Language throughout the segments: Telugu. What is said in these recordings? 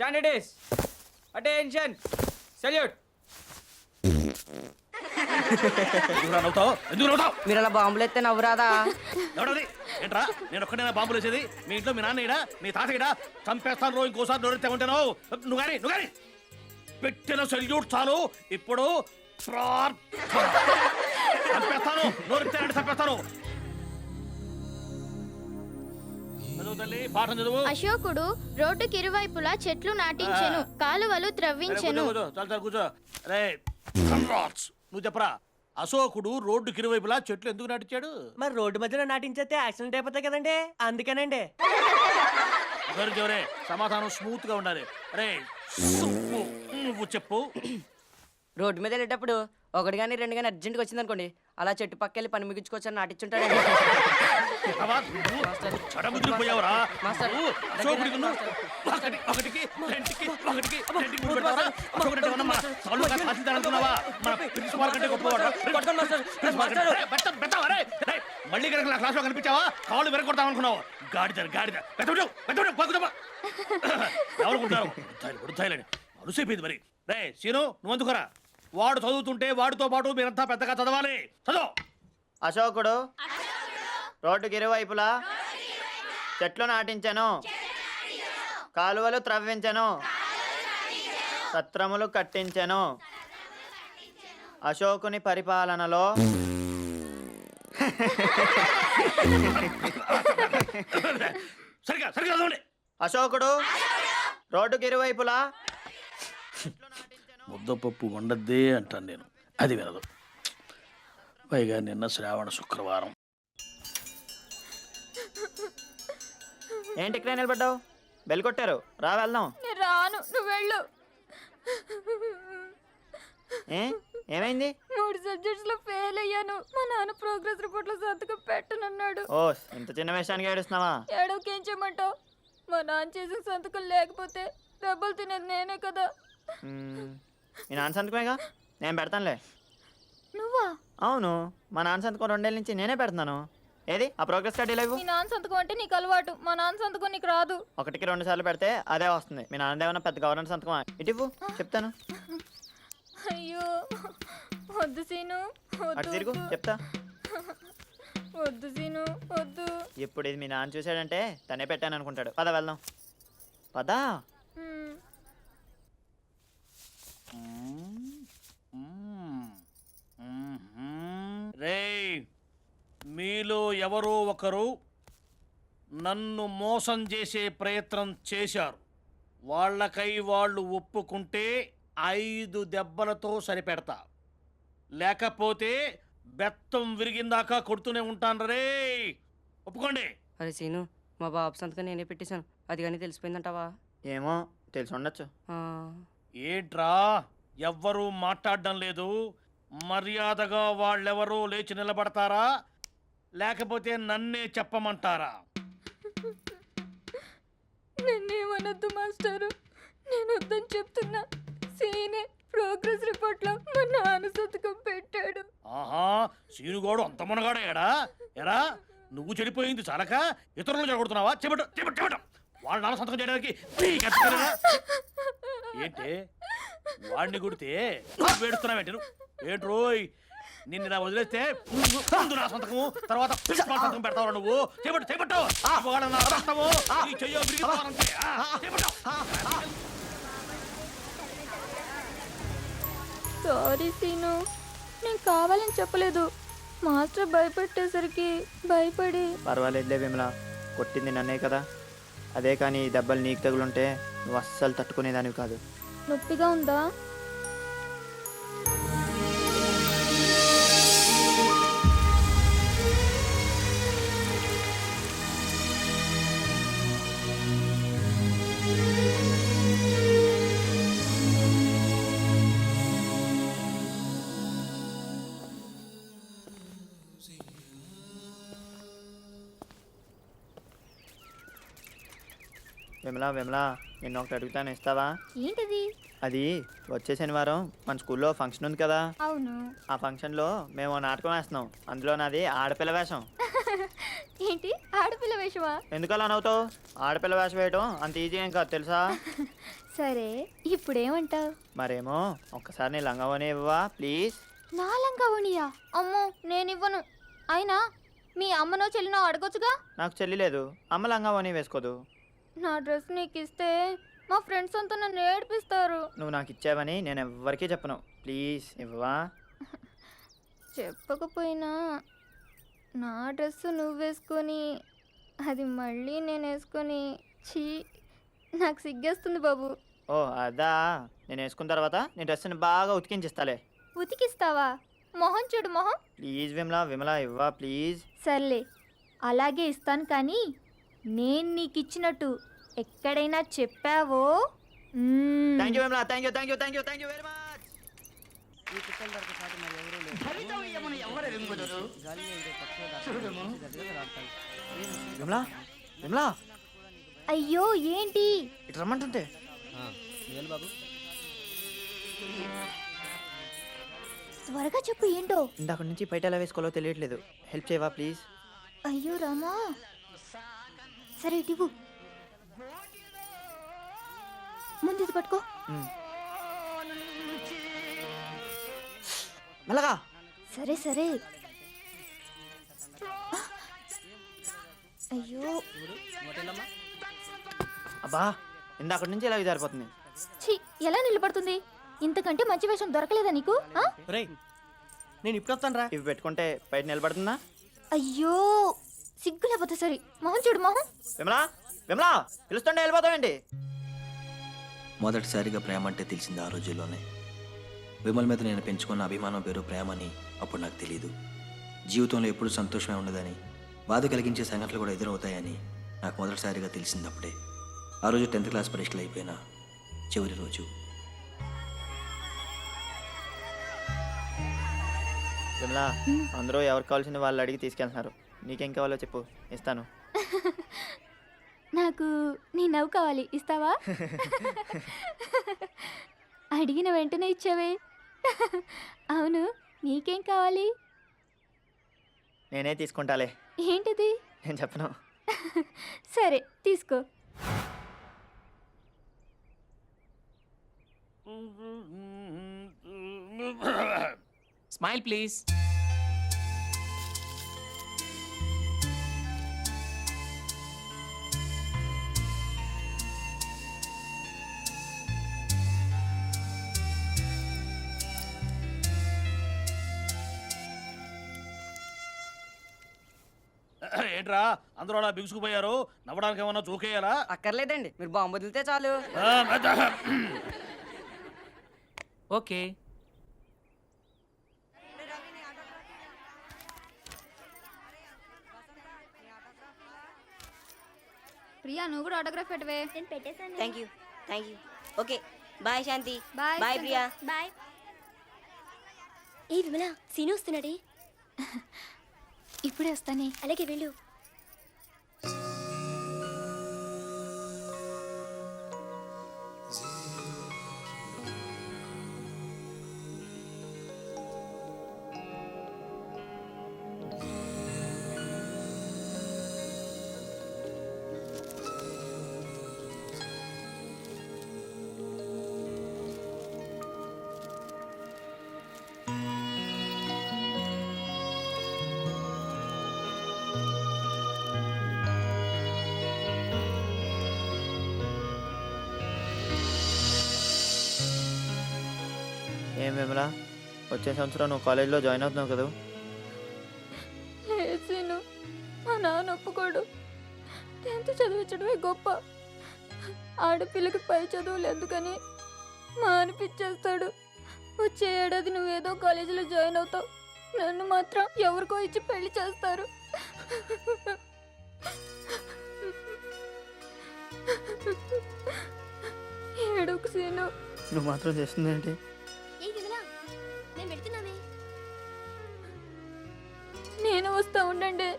Standards. Attention. Salute. మీరు అలా బాంబులు ఎత్తే నవ్వురాదా? ఎవడది ఏంట్రా? నేను ఒక్కడైనా బాంబులు వేసేది? మీ ఇంట్లో మీ నాన్న ఇడా, మీ తాత ఇడా? చంపేస్తాను రో, ఇంకోసారి నోరెత్తే ఉంటాను. నువ్వు కానీ పెట్టిన సెల్యూట్ చాలు. ఇప్పుడు చంపేస్తాను, నోరెత్తానంటే చంపేస్తాను. చదువు తల్లి, పాఠం చదువు. అశోకుడు రోడ్డుకి ఇరువైపులా చెట్లు నాటించెను, కాలువలు త్రవ్వించెను. చాలు కూర్చో. రే కన్రాడ్స్, నువ్వు చెప్పరా, అశోకుడు రోడ్డుకి ఇరువైపులా చెట్లు ఎందుకు నాటించాడు? మరి రోడ్డు మధ్యలో నాటించేస్తే యాక్సిడెంట్ అయిపోతాయి కదండి, అందుకేనండి. జోరే సమాధానం స్మూత్ గా ఉండాలి. రే నువ్వు చెప్పు. రోడ్డు మీద వెళ్ళేటప్పుడు ఒకటి కానీ రెండు కానీ అర్జెంట్గా వచ్చింది అనుకోండి, అలా చెట్టు పక్కెళ్ళి పని ముగించుకోవచ్చు అని నాటించుంటాడండి. చడముదిరిపోయావురా. ఒకటికి రెండుకి మళ్ళీ కనుక నా క్లాస్ లో కనిపించావా కాళ్ళు వెరగొడతాం అనుకున్నావు. గాడిద గాడిద ఎవరుకుంటారు అరుసైపోయింది మరి. రే సీను, నువ్వు అందుకురా. వాడు చదువుతుంటే వాడితో పాటు మీరంతా పెద్దగా చదవాలి. చదువు. అశోకుడు రోడ్డుకి ఇరువైపులా చెట్లు నాటించెను, కాలువలు త్రవ్వించెను, సత్రములు కట్టించెను. అశోకుని పరిపాలనలో సరిగా సరిగా చదవండి. అశోకుడు రోడ్డుకి ఇరువైపులా ముద్దపప్పు వండద్దే అంటాను నేను, అది వినదు. పైగా నిన్న శ్రావణ శుక్రవారం. ఏంటి ఇక్కడ నిలబడ్డావు? బెల్ కొట్టారు, రా వెళ్దాం. నేను రాను, నువ్వు వెళ్ళు. ఏమైంది? 3 సబ్జెక్ట్స్ లో ఫెయిల్ అయ్యాను. మా నాన్న ప్రోగ్రెస్ రిపోర్ట్ లో సంతకం పెట్టనన్నాడు. ఓ, ఇంత చిన్న విషయానికి ఏడుస్తున్నావా? ఏడవకేం చేయమంటావు? మా నాన్న చేసిన సంతకం లేకపోతే డబ్బులు తినేది నేనే కదా. మీ నాన్న సంతకమేగా, నేను పెడతానులే. నువ్వా? అవును, మా నాన్న సంతకం 2 ఏళ్ళ నుంచి నేనే పెడుతున్నాను. ఏది ఆ ప్రోగ్రెస్ కార్డు ఇలా ఇవ్వు. మీ నాన్న సంతకం అంటే నీకు అలవాటు, మా నాన్న సంతకం నీకు రాదు. 1కి 2 సార్లు పెడితే అదే వస్తుంది. మీ నాన్న ఏమన్నా పెద్ద గవర్నమెంట్ సంతకమా? ఇటు ఇవ్వు, చెప్తాను. అయ్యో వద్దు సీను, అటు తిరుగు, చెప్తా. వద్దు సీను, వద్దు. ఇప్పుడు ఇది మీ నాన్న చూశాడంటే తనే పెట్టాను అనుకుంటాడు. పద వెళ్దాం, పద. రేయ్, మీలో ఎవరో ఒకరు నన్ను మోసం చేసే ప్రయత్నం చేశారు. వాళ్ళకై వాళ్ళు ఒప్పుకుంటే 5 దెబ్బలతో సరిపెడతా, లేకపోతే బెత్తం విరిగిందాకా కొడుతూనే ఉంటాను. రే ఒప్పుకోండి. అరే సీను, మా బాబు సంతకం నేనే పెట్టేశాను, అది కానీ తెలిసిపోయిందంటావా? ఏమో, తెలిసి ఉండొచ్చు. ఏంట్రా ఎవ్వరూ మాట్లాడడం లేదు? మర్యాదగా వాళ్ళెవరూ లేచి నిలబడతారా, లేకపోతే నన్నే చెప్పమంటారా? నన్నేమనొద్దు మాస్టారు, నేను వద్దని చెప్తున్నా. సీనే ప్రోగ్రెస్ రిపోర్ట్ లో మా నాన్న సంతకం పెట్టాడు. ఆహా, సీనుగోడు అంత మునగాడేడా? ఎరా నువ్వు చెడిపోయింది చాలక ఇతరులు చెడగొడుతున్నావా? చెబుట చెబుట చెబుట వాళ్ళ నాన్న సంతకం చేయడానికి ఏంటి? వాడిని కొడితే నువ్వు వేడుస్తున్నావేంటి? ఏంటి రోయ్, నిన్ను ఇలా వదిలేస్తే ముందు నా సంతకము తర్వాత ప్రిన్సిపాల్ సంతకం పెడతావు నువ్వు. చేపట్టు చేపట్టు, చెయ్యో విరిగిపోవాలంటే. సారీ సీను, నేను కావాలని చెప్పలేదు. మాస్టర్ భయపెట్టేసరికి భయపడి. పర్వాలేదులే విమల, కొట్టింది నన్నే కదా. అదే కానీ ఈ దెబ్బలు నీకు తగులుంటే నువ్వు అస్సలు తట్టుకునేదానివి కాదు. నొప్పిగా ఉందా? విమల విమల, నిన్న ఒకటి అడుగుతాను, ఇస్తావా? ఏంటిది? అది వచ్చే శనివారం మన స్కూల్లో ఫంక్షన్ ఉంది కదా. అవును. ఆ ఫంక్షన్లో మేము నాటకం వేస్తున్నాం. అందులో నాది ఆడపిల్ల వేషం. ఏంటి ఆడపిల్ల వేషమా? ఎందుకు అలా నవ్వుతావు? ఆడపిల్ల వేషం వేయటం అంత ఈజీ ఏం కాదు తెలుసా? సరే ఇప్పుడేమంటావు? మరేమో ఒక్కసారి నీ లంగవని ఇవ్వవా ప్లీజ్? నా లంగావణియా? అమ్మో నేనివ్వను. అయినా మీ అమ్మనో చెల్లినో అడగొచ్చుగా. నాకు చెల్లి లేదు, అమ్మ లంగవని వేసుకోదు. నా డ్రెస్ నీకు ఇస్తే మా ఫ్రెండ్స్ అంతా నన్ను ఏడిపిస్తారు. నువ్వు నాకు ఇచ్చావని నేను ఎవ్వరికీ చెప్పను, ప్లీజ్ ఇవ్వవా? చెప్పకపోయినా నా డ్రెస్ నువ్వు వేసుకొని అది మళ్ళీ నేను వేసుకొని చీ నాకు సిగ్గేస్తుంది బాబు. ఓ అదా, నేను వేసుకున్న తర్వాత నీ డ్రెస్ని బాగా ఉతికించిస్తాలే. ఉతికిస్తావా? మొహం చూడు మొహం. ప్లీజ్ విమలా, విమలా ఇవ్వా ప్లీజ్. సర్లే అలాగే ఇస్తాను, కానీ నేను నీకు ఇచ్చినట్టు ఎక్కడైనా చెప్పావో thank you Vimala, thank you thank you thank you thank you very much. Vimala, Vimala అయ్యో ఏంటి? ఇటు రమ్మంటుంటే. త్వరగా చెప్పు ఏంటో. ఇందాక నుంచి బయట ఎలా వేసుకోవాలో తెలియట్లేదు, హెల్ప్ చేయవా ప్లీజ్? అయ్యో రామా, సరే ఇటు ముందు ఇది పట్టుకో. మెల్లగా. సరే సరే. అయ్యో అబ్బా, ఇందాక నుంచి ఇలా జారిపోతుంది. ఛీ, ఎలా నిలబడుతుంది? ఇంతకంటే మంచి వేషం దొరకలేదా నీకు? ఆ? నేను ఇప్పుడు వస్తాను రా. ఇవి పెట్టుకుంటే బయట నిలబడుతుందా? అయ్యో సిగ్గు లేకపోతే సరే. మొహం చూడు మొహం. విమలా, విమలా పిలుస్తుంటే వెళ్ళిపోతావేంటి? మొదటిసారిగా ప్రేమ అంటే తెలిసింది ఆ రోజుల్లోనే. విమల్ మీద నేను పెంచుకున్న అభిమానం పేరు ప్రేమని అప్పుడు నాకు తెలియదు. జీవితంలో ఎప్పుడు సంతోషమే ఉండదని, బాధ కలిగించే సంఘటనలు కూడా ఎదురవుతాయని నాకు మొదటిసారిగా తెలిసింది అప్పుడే. ఆ రోజు 10th క్లాస్ పరీక్షలు అయిపోయిన చివరి రోజు. విమలా, అందరూ ఎవరికి కావాల్సింది వాళ్ళు అడిగి తీసుకెళ్తున్నారు. నీకేం కావాలో చెప్పు, ఇస్తాను. నాకు నీ నవ్వు కావాలి, ఇస్తావా? అడిగిన వెంటనే ఇచ్చావే. అవును, నీకేం కావాలి? నేనే తీసుకుంటాలే. ఏంటిది? నేను చెప్పను. సరే తీసుకో. Smile please. ఏంట్రా అందరూ అలా బిగుసుకుపోయారు? నవ్వడానికి ఏమన్నా చూకేయాలా? అక్కర్లేదండి, మీరు బాంబు వదిలితే చాలు. ఓకే. ప్రియా నువ్వు కూడా ఆటోగ్రాఫ్ పెట్టవే. నేను పెట్టేశాను. Thank you. Okay bye Shanti. Bye bye Priya. Bye. ఏ విమల, సీను వస్తున్నాడే. ఇప్పుడే వస్తానే. అలాగే వెళ్ళు. ఏం విమలా, వచ్చే సంవత్సరం నువ్వు కాలేజీలో జాయిన్ అవుతున్నావు కదా? లేదు, మా నాన్న ఒప్పుకోడు. 10th చదివించడమే గొప్ప. ఆడపిల్లకి పై చదువులు ఎందుకని మా అనిపించేస్తాడు. వచ్చే ఏడాది నువ్వేదో కాలేజీలో జాయిన్ అవుతావు, నన్ను మాత్రం ఎవరికో ఇచ్చి పెళ్లి చేస్తారు. ఏడోకు సీను. నువ్వు మాత్రం చేస్తుందేంటి? ఏ విమల, మేము పెడుతున్నామే. నేను వస్తా, ఉండండి.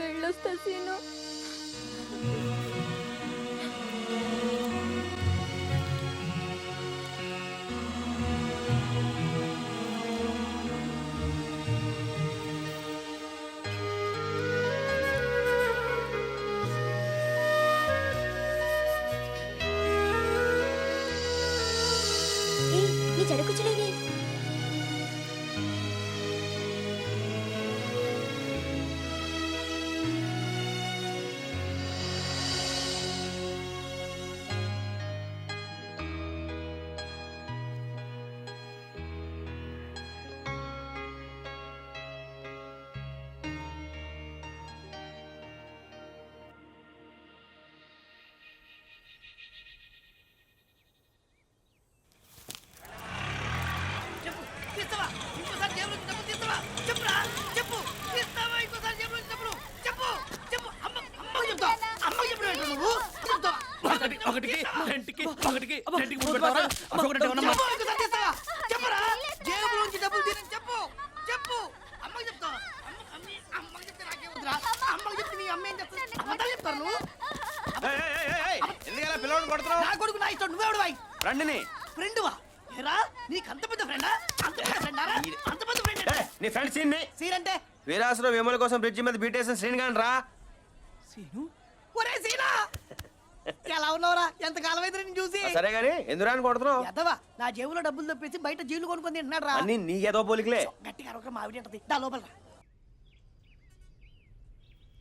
వెళ్ళొస్తా సీను. రెంట్కి ఒకటికి రెంట్కి ముందు పెడతావరా? అసలు ఒకటి ఏమన్నా చెప్పరా జేబులోంచి డబ్బులు తీరని చెప్పు చెప్పు అమ్మకి చెప్తావా అమ్మకి చెప్తే నాకేముందిరా అమ్మకి చెప్తే నీ అమ్మ ఏం చెప్తుంది అబద్ధాలు చెప్తారు నువ్వు ఎందుకలా పిల్లవాడిని కొడుతున్నావు? నా కొడుకు నా ఇష్టం నువ్వెవడు వాయి రండిని ఫ్రెండువా ఏరా నీకు అంత పెద్ద ఫ్రెండా అంత పెద్ద ఫ్రెండా అంత పెద్ద ఫ్రెండ్ నీ ఫ్రెండ్ సీన్ని సీన్ అంటే వీరాసులో విమల కోసం బ్రిడ్జి మీద బీటేసిన శ్రీని గాని రా. సీను ఒరే సీనా ఎలా ఉన్నావురా ఎంత కాలం అయితే నేను చూసి సరే గాని ఎందుకు రాని కొడుతున్నావు? ఎదవా నా జేబులో డబ్బులు తప్పేసి బయట జీలు కొనుక్కొని తింటున్నాడు రా అన్ని నీ ఏదో పోలికలే. గట్టిగా అరవక మావిడి ఉంటది దా లోపల రా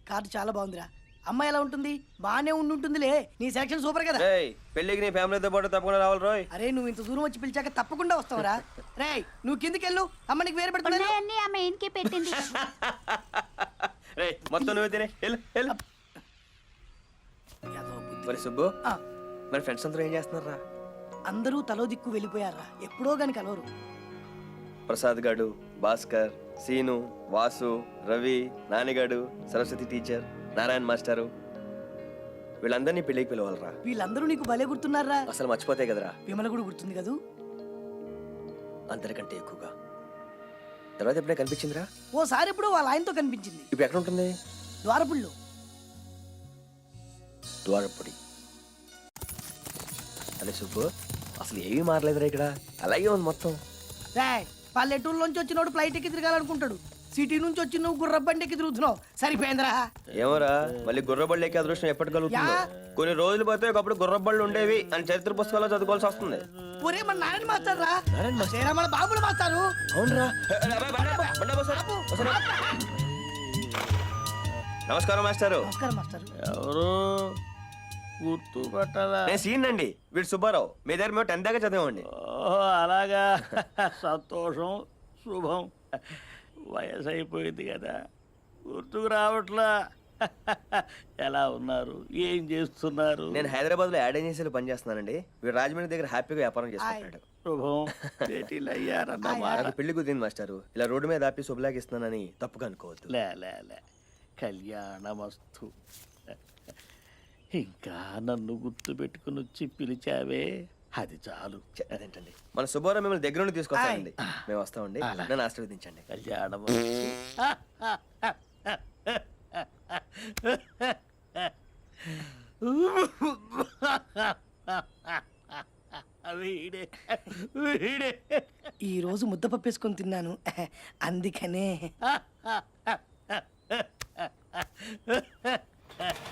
కార్డు చాలా బాగుందిరా అమ్మాయి ఎలా ఉంటుంది బాగానే ఉంటుందిలే నీ సెలక్షన్ సూపర్ కదా ఏయ్ పెళ్ళికి నీ ఫ్యామిలీతో పాటు తప్పకుండా రావాలి రోయ్. అరే నువ్వు ఇంత దూరం వచ్చి పిలిచాక తప్పకుండా వస్తావురా రేయ్ నువ్వు కిందికి వెళ్ళు అమ్మ నీకు వేరే పెడుతుంది ఉన్నాయన్నీ ఆమె ఇంటికి పెట్టింది రే మొత్తం నువ్వు తినే వెళ్ళు వెళ్ళు. మరి సుబ్బు మరి ఫ్రెండ్స్ అందరూ ఏం చేస్తున్నారా? అందరూ తలో దిక్కు వెళ్ళిపోయారా ఎప్పుడో గాని కలవరు ప్రసాద్ గాడు, భాస్కర్, సీను, వాసు, రవి, నానిగాడు, సరస్వతి టీచర్, నారాయణ మాస్టారు వీళ్ళందరినీ పెళ్ళికి పిలవాలరా. వీళ్ళందరూ నీకు భలే గుర్తున్నారా అసలు మర్చిపోతే కదరా. విమల కూడా గుర్తుంది కదూ అందరికంటే ఎక్కువగా. తర్వాత ఎప్పుడే కనిపించిందిరా? ఓసారి ఎప్పుడో వాళ్ళ ఆయనతో కనిపించింది ఇప్పుడు ఎక్కడ ఉంటుంది? ద్వారపుల్లో ద్వారపొడి. అరే సుబ్బు అసలు ఏమీ మారలేదురా ఇక్కడ, అలాగే ఉంది మొత్తం. రాయ్ పల్లెటూరులోంచి వచ్చినోడు ఫ్లైట్ ఎక్కి తిరగాలనుకుంటాడు సిటీ నుంచి వచ్చి నువ్వు గుర్రబండి ఎక్కి తిరుగుతున్నావు సరిపోయిందిరా ఏమోరా మళ్ళీ గుర్రబళ్ళు ఎక్కే అదృష్టం ఎప్పటి కలుగుతుందో. కొన్ని రోజులు పోతే ఒకప్పుడు గుర్రబళ్ళు ఉండేవి అని చరిత్ర పుస్తకాల్లో చదువుకోవాల్సి వస్తుంది. ఒరే మన నారాయణ మాస్టర్ రా మన బాబులు మాస్టారు అవునరా. నమస్కారం మాస్టారు. నమస్కారం మాస్టర్ ఎవరు గుర్తు పట్టాలా? నేను సీన్ అండి, వీడు సుబ్బారావు. మీ దగ్గర మేము 10th దాకా చదివామండి. ఓహో అలాగా, సంతోషం, శుభం. వయసు అయిపోయింది కదా, గుర్తుకు రావట్లా. ఎలా ఉన్నారు, ఏం చేస్తున్నారు? నేను హైదరాబాద్ లో యాడ్ ఏజెన్సీలో పనిచేస్తున్నానండి. వీడు రాజమండ్రి దగ్గర హ్యాపీగా వ్యాపారం చేసుకుంటాడు. శుభం, భేటీలు అయ్యారన్నమాట. నాకు పెళ్లి కుదిరింది మాస్టారు. ఇలా రోడ్డు మీద ఆపి శుభలాగిస్తున్నానని తప్పుగా అనుకోవద్దు. లే కళ్యాణమస్తు. ఇంకా నన్ను గుర్తు పెట్టుకుని వచ్చి పిలిచావే, అది చాలు. అదేంటండి మన సుబ్బారావు మిమ్మల్ని దగ్గర నుండి తీసుకొస్తానండి. మేము వస్తామండి, నన్ను ఆశీర్వదించండి. కళ్యాణమస్తు. వీడే వీడే. ఈ రోజు ముద్ద పప్పేసుకొని తిన్నాను అందుకనే